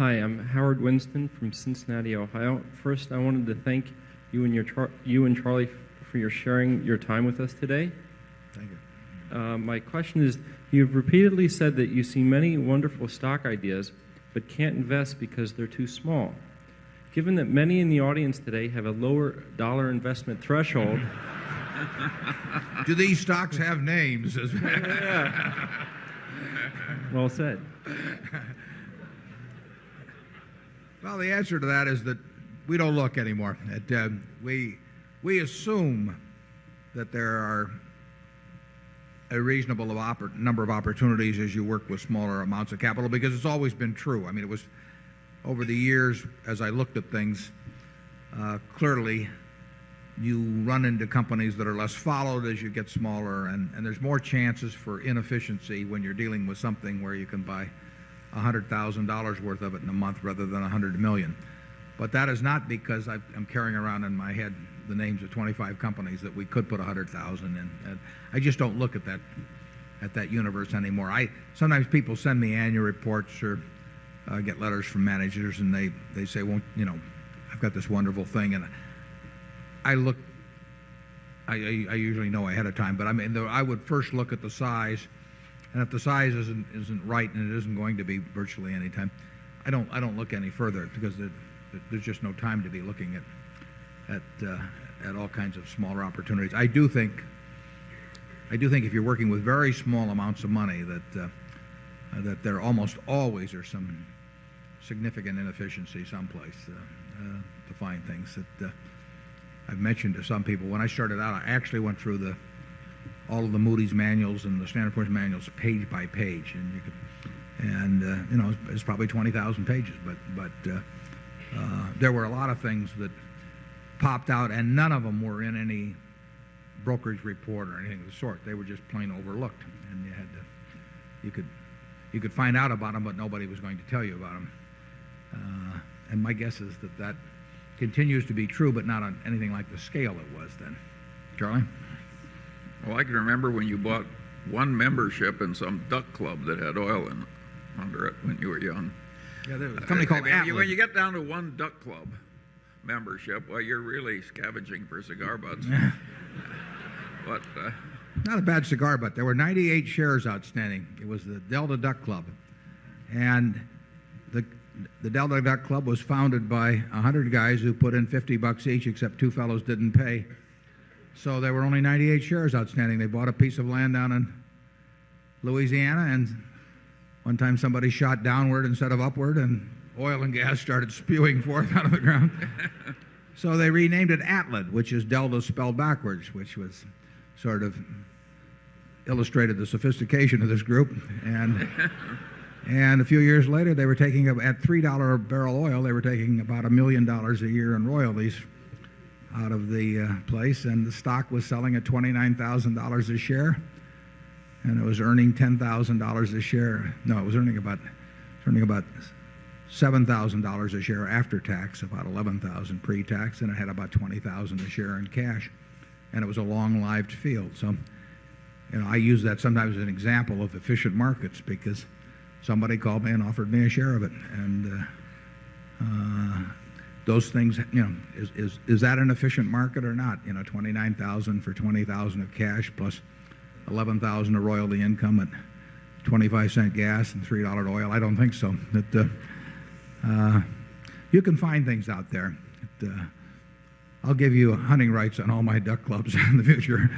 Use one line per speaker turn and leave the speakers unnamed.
Hi, I'm Howard Winston from Cincinnati, Ohio. First, I wanted to thank you and Charlie for your sharing your time with us today.
Thank you.
My question is, you've repeatedly said that you see many wonderful stock ideas, but can't invest because they're too small. Given that many in the audience today have a lower dollar investment threshold...
Do these stocks have names?
Yeah. Well said.
Well, the answer to that is that we don't look anymore. We assume that there are a reasonable number of opportunities as you work with smaller amounts of capital, because it's always been true. I mean, it was over the years, as I looked at things, clearly you run into companies that are less followed as you get smaller, and there's more chances for inefficiency when you're dealing with something where you can buy $100,000 worth of it in a month rather than 100 million. But that is not because I'm carrying around in my head the names of 25 companies that we could put 100,000 in. And I just don't look at that universe anymore. Sometimes people send me annual reports or get letters from managers, and they say, well, you know, I've got this wonderful thing, and I usually know ahead of time, but I mean, I would first look at the size, and if the size isn't right, and it isn't going to be virtually any time, I don't look any further, because there's just no time to be looking at all kinds of smaller opportunities. I do think if you're working with very small amounts of money that there almost always are some significant inefficiency someplace to find things that I've mentioned to some people. When I started out, I actually went through all of the Moody's manuals and the Standard & Poor's manuals page by page, and you know, it's probably 20,000 pages, but there were a lot of things that popped out, and none of them were in any brokerage report or anything of the sort. They were just plain overlooked, and you could find out about them, but nobody was going to tell you about them. And my guess is that continues to be true, but not on anything like the scale it was then. Charlie?
Well, I can remember when you bought one membership in some duck club that had oil under it when you were young.
Yeah, there was a company called Atlas.
When you get down to one duck club membership, well, you're really scavenging for cigar butts. But
not a bad cigar butt. There were 98 shares outstanding. It was the Delta Duck Club, and the Delta Duck Club was founded by 100 guys who put in $50 each, except two fellows didn't pay. So there were only 98 shares outstanding. They bought a piece of land down in Louisiana, and one time somebody shot downward instead of upward, and oil and gas started spewing forth out of the ground. So they renamed it Atlas, which is Delta spelled backwards, which was sort of illustrated the sophistication of this group. And a few years later, they were taking, at $3 a barrel oil, they were taking about $1 million a year in royalties out of the place, and the stock was selling at $29,000 a share, and it was earning $10,000 a share. No, it was earning about $7,000 a share after tax, about $11,000 pre-tax, and it had about $20,000 a share in cash, and it was a long-lived field. So, you know, I use that sometimes as an example of efficient markets, because somebody called me and offered me a share of it, and those things, you know, is that an efficient market or not? You know, $29,000 for $20,000 of cash plus $11,000 of royalty income at 25-cent gas and $3 oil. I don't think so. You can find things out there. I'll give you hunting rights on all my duck clubs in the future.